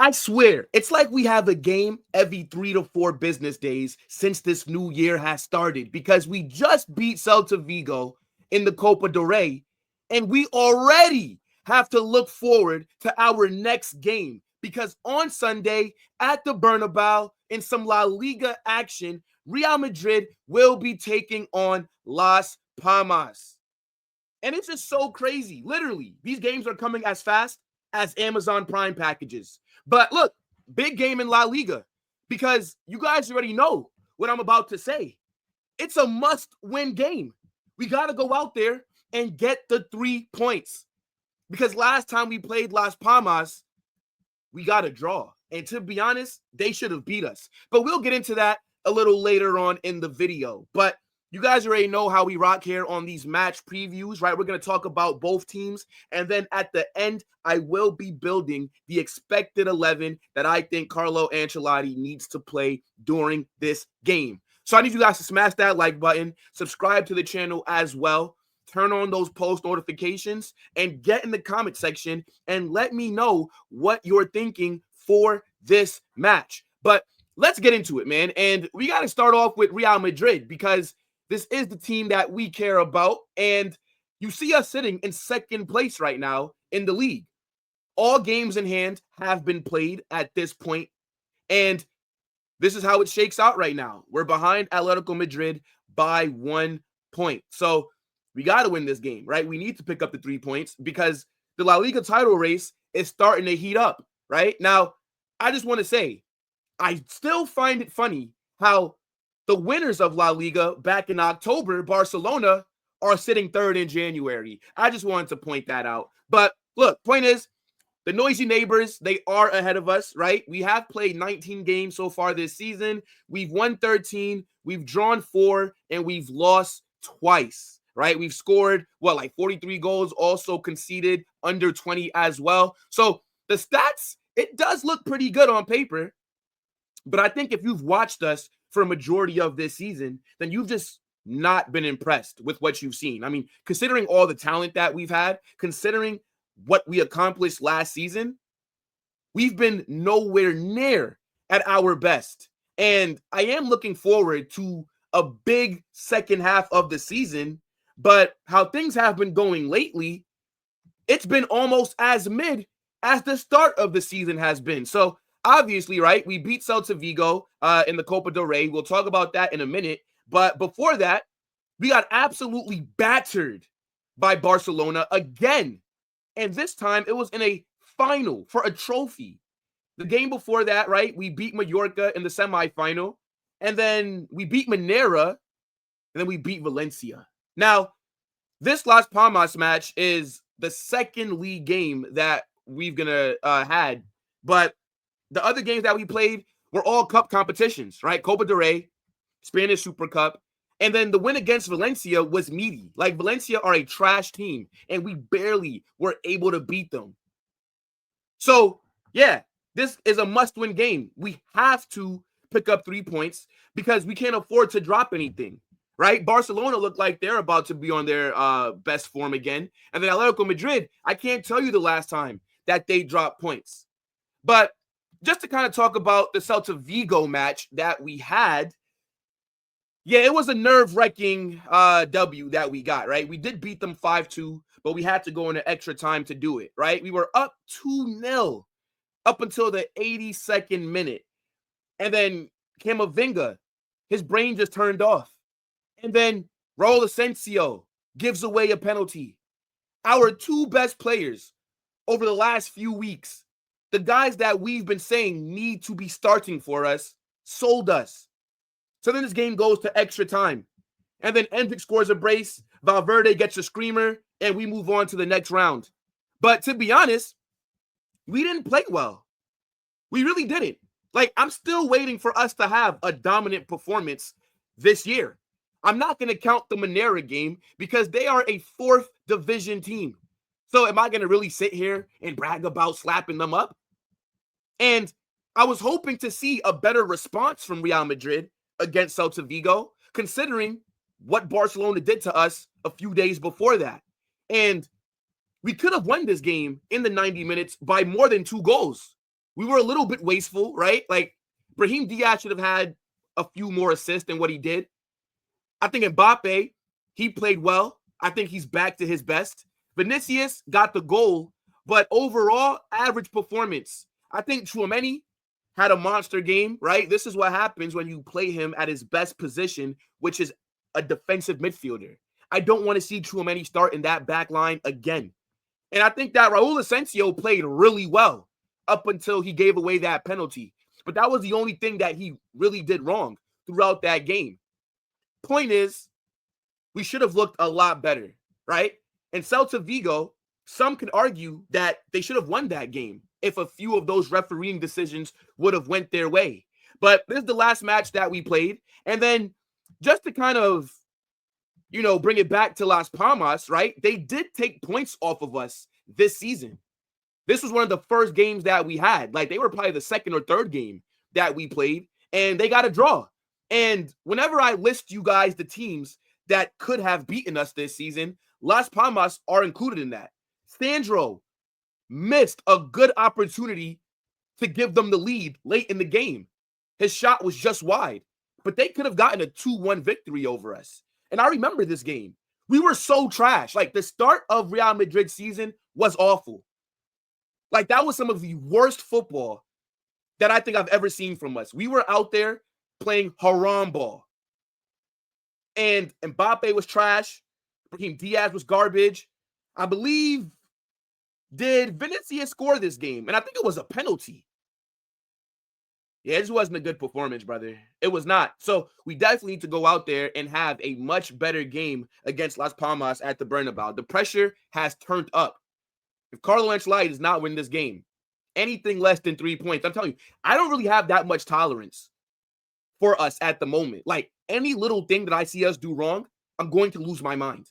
I swear, it's like we have a game every 3 to 4 business days since this new year has started because we just beat Celta Vigo in the Copa del Rey, and we already have to look forward to our next game because on Sunday at the Bernabeu in some La Liga action, Real Madrid will be taking on Las Palmas. And it's just so crazy. Literally, these games are coming as fast as Amazon Prime packages. But look, big game in La Liga because you guys already know what I'm about to say. It's a must-win game. We got to go out there and get the 3 points because last time we played Las Palmas, we got a draw. And to be honest, they should have beat us. But we'll get into that a little later on in the video. But you guys already know how we rock here on these match previews, right? We're going to talk about both teams. And then at the end, I will be building the expected 11 that I think Carlo Ancelotti needs to play during this game. So I need you guys to smash that like button, subscribe to the channel as well, turn on those post notifications, and get in the comment section and let me know what you're thinking for this match. But let's get into it, man. And we got to start off with Real Madrid because this is the team that we care about, and you see us sitting in second place right now in the league. All games in hand have been played at this point, and this is how it shakes out right now. We're behind Atletico Madrid by 1 point. So we got to win this game, right? We need to pick up the 3 points because the La Liga title race is starting to heat up, right? Now, I just want to say, I still find it funny how the winners of La Liga back in October, Barcelona, are sitting third in January. I just wanted to point that out. But look, point is, the noisy neighbors, they are ahead of us, right? We have played 19 games so far this season. We've won 13, we've drawn 4, and we've lost twice, right? We've scored, like 43 goals, also conceded under 20 as well. So the stats, it does look pretty good on paper. But I think if you've watched us for a majority of this season, then you've just not been impressed with what you've seen. I mean, considering all the talent that we've had, considering what we accomplished last season, we've been nowhere near at our best. And I am looking forward to a big second half of the season, but how things have been going lately, it's been almost as mid as the start of the season has been. So obviously, right, we beat Celta Vigo in the Copa del Rey. We'll talk about that in a minute. But before that, we got absolutely battered by Barcelona again. And this time, it was in a final for a trophy. The game before that, right, we beat Mallorca in the semifinal. And then we beat Minera. And then we beat Valencia. Now, this Las Palmas match is the second league game that we've had. But the other games that we played were all cup competitions, right? Copa del Rey, Spanish Super Cup. And then the win against Valencia was meaty. Like, Valencia are a trash team, and we barely were able to beat them. So, yeah, this is a must-win game. We have to pick up 3 points because we can't afford to drop anything, right? Barcelona looked like they're about to be on their best form again. And then Atletico Madrid, I can't tell you the last time that they dropped points. But just to kind of talk about the Celta Vigo match that we had, yeah, it was a nerve-wracking W that we got, right? We did beat them 5-2, but we had to go into extra time to do it, right? We were up 2-0 up until the 82nd minute. And then Camavinga, his brain just turned off. And then Raul Asensio gives away a penalty. Our 2 best players over the last few weeks, the guys that we've been saying need to be starting for us, sold us. So then this game goes to extra time. And then Endrick scores a brace, Valverde gets a screamer, and we move on to the next round. But to be honest, we didn't play well. We really didn't. Like, I'm still waiting for us to have a dominant performance this year. I'm not going to count the Minera game because they are a 4th division team. So am I going to really sit here and brag about slapping them up? And I was hoping to see a better response from Real Madrid against Celta Vigo, considering what Barcelona did to us a few days before that. And we could have won this game in the 90 minutes by more than 2 goals. we were a little bit wasteful, right? Like, Brahim Diaz should have had a few more assists than what he did. I think Mbappe, he played well. I think he's back to his best. Vinicius got the goal, but overall, average performance. I think Tchouaméni had a monster game, right? This is what happens when you play him at his best position, which is a defensive midfielder. I don't want to see Tchouaméni start in that back line again. And I think that Raul Asensio played really well up until he gave away that penalty. But that was the only thing that he really did wrong throughout that game. Point is, we should have looked a lot better, right? And Celta Vigo, some could argue that they should have won that game if a few of those refereeing decisions would have went their way. But this is the last match that we played. And then just to kind of, bring it back to Las Palmas, right? They did take points off of us this season. This was one of the first games that we had. Like, they were probably the second or third game that we played, and they got a draw. And whenever I list you guys the teams that could have beaten us this season, Las Palmas are included in that. Sandro missed a good opportunity to give them the lead late in the game. His shot was just wide, but they could have gotten a 2-1 victory over us. And I remember this game. We were so trash. Like, the start of Real Madrid season was awful. Like, that was some of the worst football that I think I've ever seen from us. We were out there playing haram ball. And Mbappe was trash. Brahim Diaz was garbage. I believe, did Vinicius score this game? And I think it was a penalty. Yeah, this wasn't a good performance, brother. It was not. So we definitely need to go out there and have a much better game against Las Palmas at the Bernabeu. The pressure has turned up. If Carlo Ancelotti does not win this game, anything less than 3 points, I'm telling you, I don't really have that much tolerance for us at the moment. Like, any little thing that I see us do wrong, I'm going to lose my mind.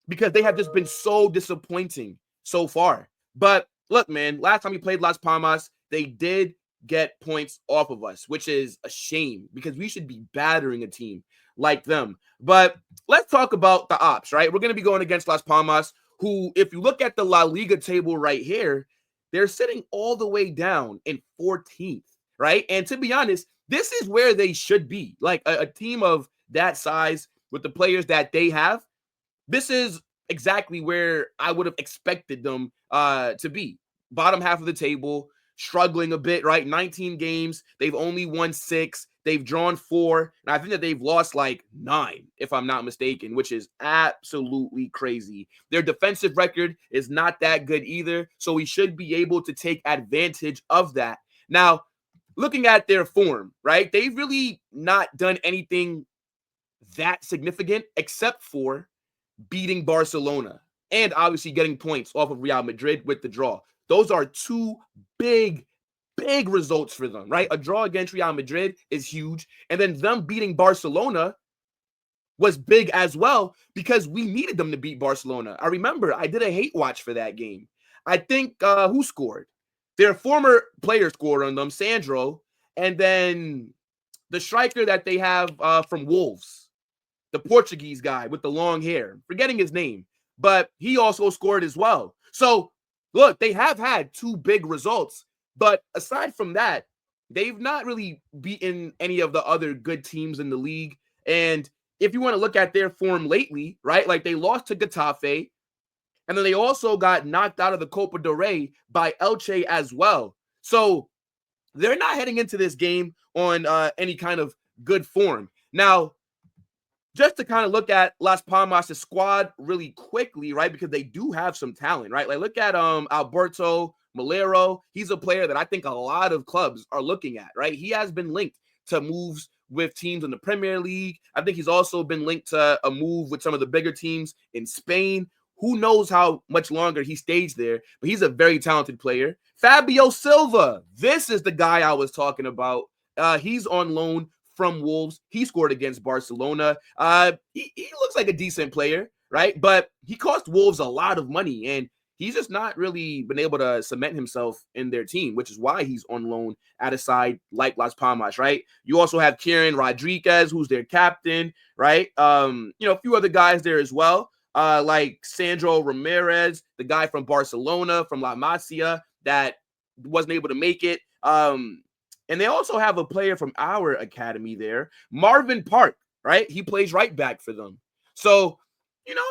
Because they have just been so disappointing so far. But look, man, last time we played Las Palmas, they did get points off of us, which is a shame because we should be battering a team like them. But let's talk about the ops, right? We're going to be going against Las Palmas, who, if you look at the La Liga table right here, they're sitting all the way down in 14th, right? And to be honest, this is where they should be. Like, a team of that size with the players that they have, this is exactly where I would have expected them to be. Bottom half of the table, struggling a bit, right? 19 games. They've only won 6. They've drawn 4. And I think that they've lost like 9, if I'm not mistaken, which is absolutely crazy. Their defensive record is not that good either. So we should be able to take advantage of that. Now, looking at their form, right? They've really not done anything that significant except for beating Barcelona and obviously getting points off of Real Madrid with the draw. Those are 2 big results for them, right? A draw against Real Madrid is huge. And then them beating Barcelona was big as well because we needed them to beat Barcelona. I remember I did a hate watch for that game. I think who scored? Their former player scored on them, Sandro, and then the striker that they have from Wolves, the Portuguese guy with the long hair, forgetting his name, but he also scored as well. So, look, they have had 2 big results, but aside from that, they've not really beaten any of the other good teams in the league. And if you want to look at their form lately, right, like they lost to Getafe, and then they also got knocked out of the Copa del Rey by Elche as well. So they're not heading into this game on any kind of good form. Now, just to kind of look at Las Palmas' squad really quickly, right? Because they do have some talent, right? Like, look at Alberto Malero. He's a player that I think a lot of clubs are looking at, right? He has been linked to moves with teams in the Premier League. I think he's also been linked to a move with some of the bigger teams in Spain. Who knows how much longer he stays there, but he's a very talented player. Fabio Silva, this is the guy I was talking about. He's on loan from Wolves. He scored against Barcelona. He looks like a decent player, right? But he cost Wolves a lot of money, and he's just not really been able to cement himself in their team, which is why he's on loan at a side like Las Palmas, right? You also have Kieran Rodriguez, who's their captain, right? A few other guys there as well, like Sandro Ramirez, the guy from Barcelona, from La Masia, that wasn't able to make it. And they also have a player from our academy there, Marvin Park, right? He plays right back for them. So, you know,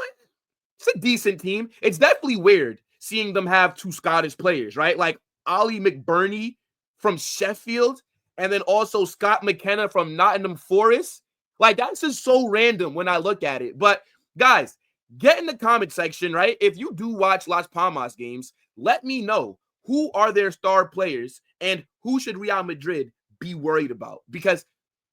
it's a decent team. It's definitely weird seeing them have two Scottish players, right? Like Ollie McBurney from Sheffield, and then also Scott McKenna from Nottingham Forest. Like, that's just so random when I look at it. But guys, get in the comment section, right? If you do watch Las Palmas games, let me know who are their star players and who should Real Madrid be worried about. Because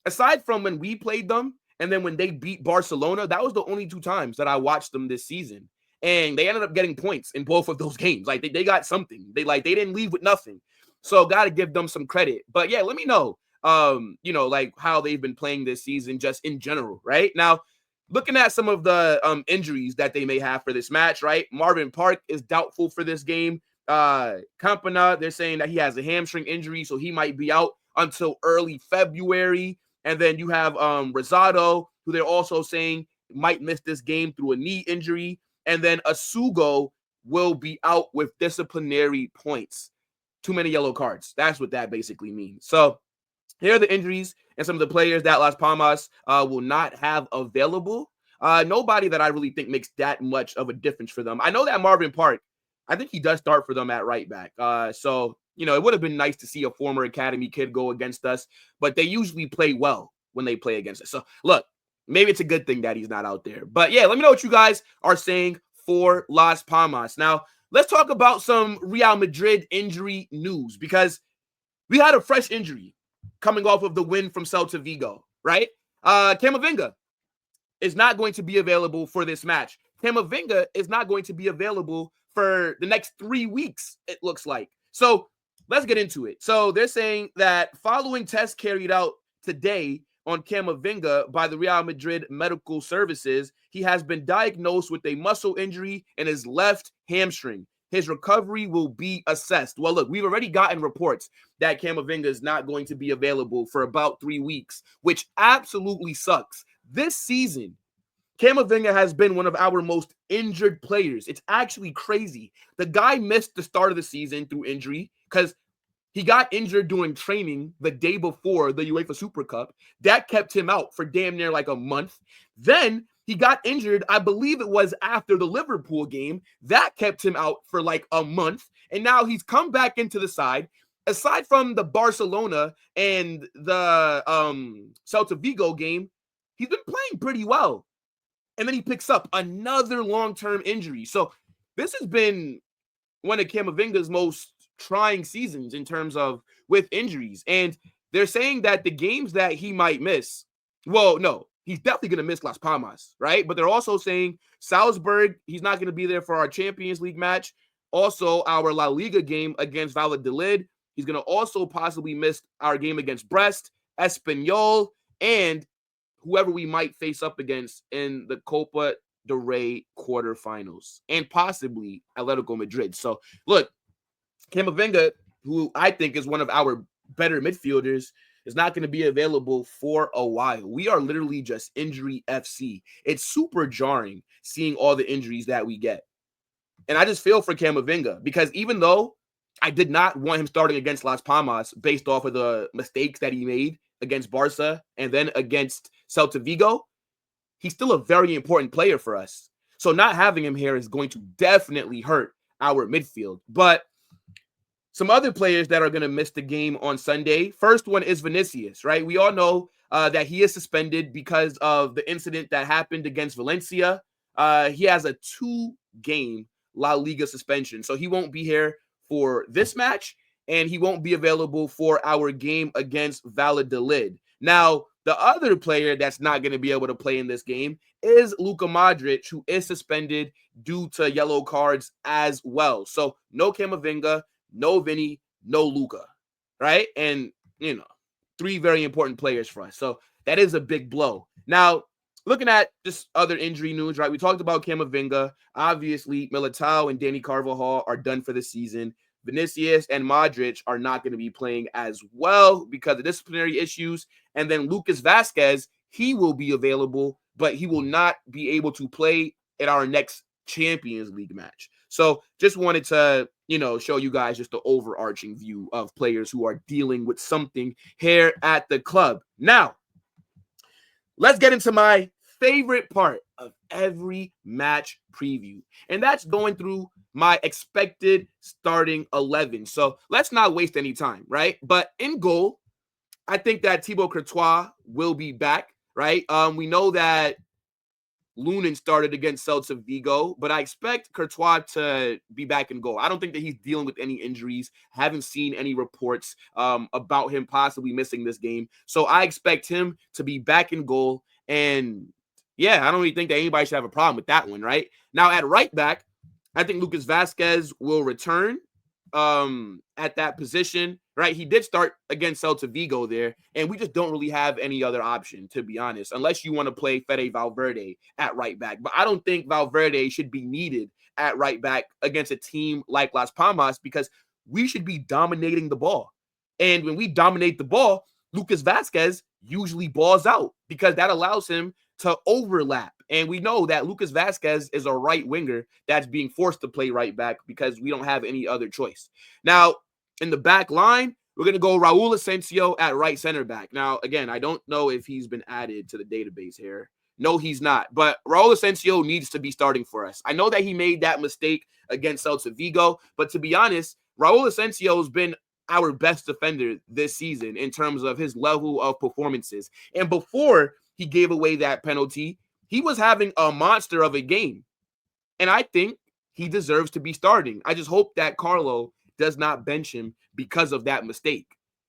aside from when we played them and then when they beat Barcelona, that was the only two times that I watched them this season. And they ended up getting points in both of those games. Like, they got something. They didn't leave with nothing. So got to give them some credit. But yeah, let me know, like how they've been playing this season just in general, right? Now, looking at some of the injuries that they may have for this match, right? Marvin Park is doubtful for this game. Campana, they're saying that he has a hamstring injury, so he might be out until early February. And then you have Rosado, who they're also saying might miss this game through a knee injury. And then Asugo will be out with disciplinary points. Too many yellow cards. That's what that basically means. So here are the injuries and some of the players that Las Palmas will not have available. Nobody that I really think makes that much of a difference for them. I know that Marvin Park, I think he does start for them at right back. So, it would have been nice to see a former academy kid go against us, but they usually play well when they play against us. So, look, maybe it's a good thing that he's not out there. But, yeah, let me know what you guys are saying for Las Palmas. Now, let's talk about some Real Madrid injury news because we had a fresh injury coming off of the win from Celta Vigo, right? Camavinga is not going to be available for this match. Camavinga is not going to be available for the next 3 weeks, it looks like. So let's get into it. So they're saying that following tests carried out today on Camavinga by the Real Madrid Medical Services, he has been diagnosed with a muscle injury in his left hamstring. His recovery will be assessed. Well, look, we've already gotten reports that Camavinga is not going to be available for about 3 weeks, which absolutely sucks. This season, Camavinga has been one of our most injured players. It's actually crazy. The guy missed the start of the season through injury because he got injured during training the day before the UEFA Super Cup. That kept him out for damn near like a month. Then he got injured, I believe it was after the Liverpool game. That kept him out for like a month. And now he's come back into the side. Aside from the Barcelona and the Celta Vigo game, he's been playing pretty well. And then he picks up another long-term injury. So this has been one of Camavinga's most trying seasons in terms of with injuries. And they're saying that the games that he might miss, well, no, he's definitely going to miss Las Palmas, right? But they're also saying Salzburg, he's not going to be there for our Champions League match. Also, our La Liga game against Valladolid. He's going to also possibly miss our game against Brest, Espanyol, and whoever we might face up against in the Copa del Rey quarterfinals, and possibly Atletico Madrid. So, look, Camavinga, who I think is one of our better midfielders, is not going to be available for a while. We are literally just injury FC. It's super jarring seeing all the injuries that we get. And I just feel for Camavinga because even though I did not want him starting against Las Palmas based off of the mistakes that he made against Barca and then against Celta Vigo, he's still a very important player for us. So not having him here is going to definitely hurt our midfield. But some other players that are going to miss the game on Sunday. First one is Vinicius, right? We all know that he is suspended because of the incident that happened against Valencia. He has a 2-game La Liga suspension. So he won't be here for this match, and he won't be available for our game against Valladolid. Now, the other player that's not going to be able to play in this game is Luka Modric, who is suspended due to yellow cards as well. So no Camavinga, no Vinny, no Luka, right? And, 3 very important players for us. So that is a big blow. Now, looking at just other injury news, right? We talked about Camavinga. Obviously, Militao and Dani Carvajal are done for the season. Vinicius and Modric are not going to be playing as well because of disciplinary issues. And then Lucas Vazquez, he will be available, but he will not be able to play in our next Champions League match. So just wanted to show you guys just the overarching view of players who are dealing with something here at the club. Now, let's get into my favorite part of every match preview, and that's going through my expected starting 11. So let's not waste any time, right? But in goal, I think that Thibaut Courtois will be back, right? We know that Lunin started against Celta Vigo, but I expect Courtois to be back in goal. I don't think that he's dealing with any injuries. Haven't seen any reports about him possibly missing this game. So I expect him to be back in goal. And yeah, I don't really think that anybody should have a problem with that one, right? Now at right back, I think Lucas Vazquez will return at that position, right? He did start against Celta Vigo there, and we just don't really have any other option, to be honest, unless you want to play Fede Valverde at right back. But I don't think Valverde should be needed at right back against a team like Las Palmas, because we should be dominating the ball. And when we dominate the ball, Lucas Vazquez usually balls out because that allows him to overlap. And we know that Lucas Vazquez is a right winger that's being forced to play right back because we don't have any other choice. Now, in the back line, we're going to go Raul Asensio at right center back. Now, again, I don't know if he's been added to the database here. No, he's not. But Raul Asensio needs to be starting for us. I know that he made that mistake against Celta Vigo, but to be honest, Raul Asensio has been our best defender this season in terms of his level of performances. And before he gave away that penalty, he was having a monster of a game. And I think he deserves to be starting. I just hope that Carlo does not bench him because of that mistake.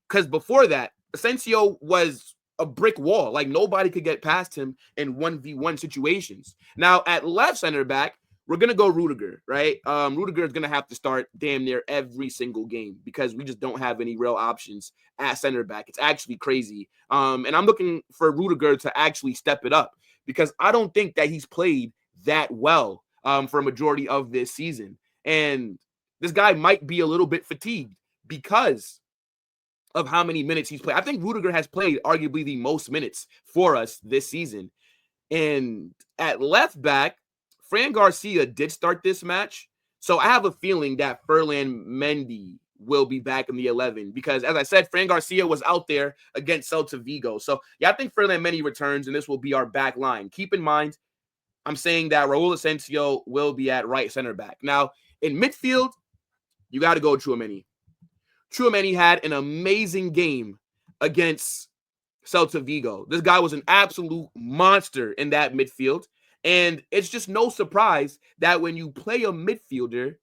Because before that, Asensio was a brick wall. Like, nobody could get past him in 1v1 situations. Now, at left center back, we're going to go Rudiger, right? Rudiger is going to have to start damn near every single game because we just don't have any real options at center back. It's actually crazy. And I'm looking for Rudiger to actually step it up because I don't think that he's played that well for a majority of this season. And this guy might be a little bit fatigued because of how many minutes he's played. I think Rudiger has played arguably the most minutes for us this season. And at left back, Fran Garcia did start this match. So I have a feeling that Ferland Mendy will be back in the 11 because, as I said, Fran Garcia was out there against Celta Vigo. So, yeah, I think Ferland Mendy returns, and this will be our back line. Keep in mind, I'm saying that Raul Asensio will be at right center back. Now, in midfield, you got to go Tchouaméni. Tchouaméni had an amazing game against Celta Vigo. This guy was an absolute monster in that midfield. And it's just no surprise that when you play a midfielder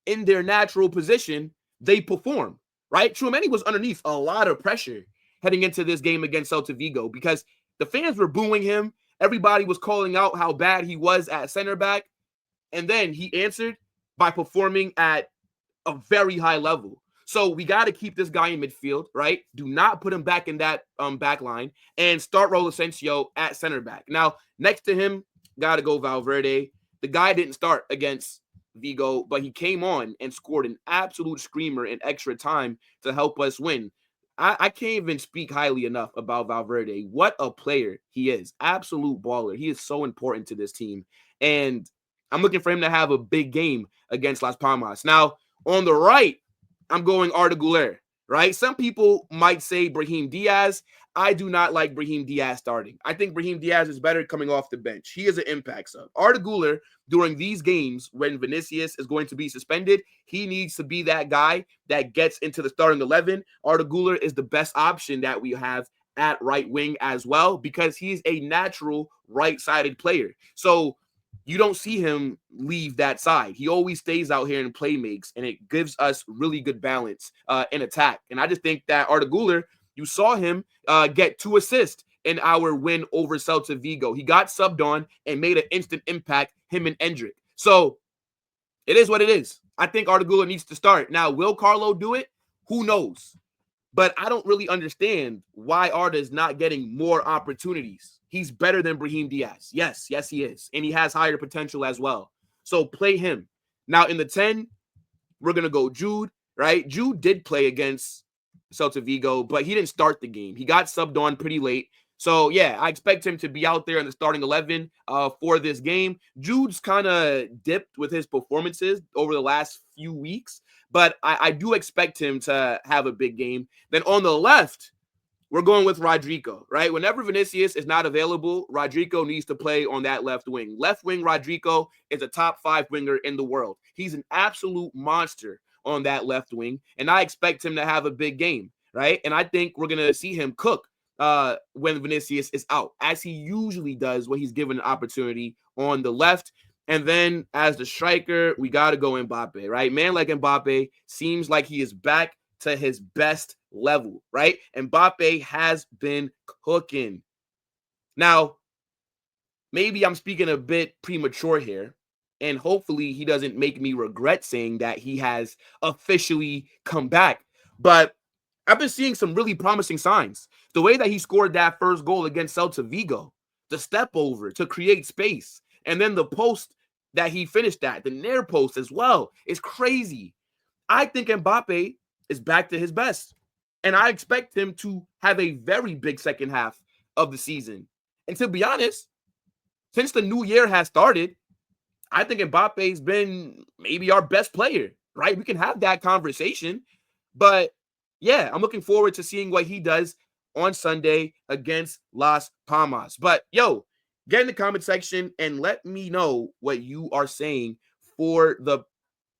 in their natural position, they perform, right? Tchouaméni was underneath a lot of pressure heading into this game against Celta Vigo because the fans were booing him. Everybody was calling out how bad he was at center back. And then he answered by performing at a very high level. So we got to keep this guy in midfield, right? Do not put him back in that back line and start Raul Asensio at center back. Now, next to him, got to go Valverde. The guy didn't start against Vigo, but he came on and scored an absolute screamer in extra time to help us win. I can't even speak highly enough about Valverde. What a player he is. Absolute baller. He is so important to this team. And I'm looking for him to have a big game against Las Palmas. Now, on the right, I'm going Arda Güler, right? Some people might say Brahim Diaz. I do not like Brahim Diaz starting. I think Brahim Diaz is better coming off the bench. He is an impact sub. Arda Güler, during these games when Vinicius is going to be suspended, he needs to be that guy that gets into the starting 11. Arda Güler is the best option that we have at right wing as well because he's a natural right-sided player. So you don't see him leave that side. He always stays out here and play makes, and it gives us really good balance in attack. And I just think that Arda Güler, you saw him get 2 assists in our win over Celta Vigo. He got subbed on and made an instant impact, him and Endrick. So it is what it is. I think Arda Güler needs to start. Now, will Carlo do it? Who knows? But I don't really understand why Arda is not getting more opportunities. He's better than Brahim Diaz. Yes, he is. And he has higher potential as well. So play him. Now, in the 10, we're going to go Jude, right? Jude did play against Celta Vigo, but he didn't start the game. He got subbed on pretty late. So, yeah, I expect him to be out there in the starting 11 for this game. Jude's kind of dipped with his performances over the last few weeks, but I do expect him to have a big game. Then on the left, we're going with Rodrigo, right? Whenever Vinicius is not available, Rodrigo needs to play on that left wing. Left wing Rodrigo is a top 5 winger in the world. He's an absolute monster on that left wing, and I expect him to have a big game, right? And I think we're going to see him cook when Vinicius is out, as he usually does when he's given an opportunity on the left. And then as the striker, we got to go Mbappe, right? Man like Mbappe seems like he is back to his best level, right? Mbappe has been cooking. Now, maybe I'm speaking a bit premature here, and hopefully he doesn't make me regret saying that he has officially come back. But I've been seeing some really promising signs. The way that he scored that first goal against Celta Vigo, the step over to create space, and then the post that he finished at, the near post as well, is crazy. I think Mbappe is back to his best, and I expect him to have a very big second half of the season. And to be honest, since the new year has started, I think Mbappe's been maybe our best player, right? We can have that conversation, but yeah, I'm looking forward to seeing what he does on Sunday against Las Palmas. But yo, get in the comment section and let me know what you are saying for the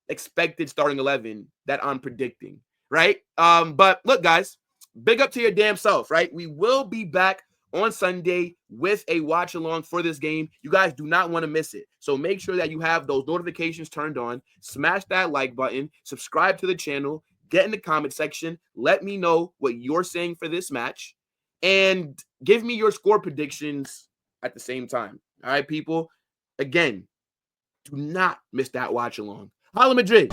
expected starting 11 that I'm predicting, right? But look, guys, big up to your damn self, right? We will be back on Sunday with a watch along for this game. You guys do not want to miss it. So make sure that you have those notifications turned on, smash that like button, subscribe to the channel, get in the comment section, let me know what you're saying for this match, and give me your score predictions at the same time. All right, people? Again, do not miss that watch along. Holla Madrid.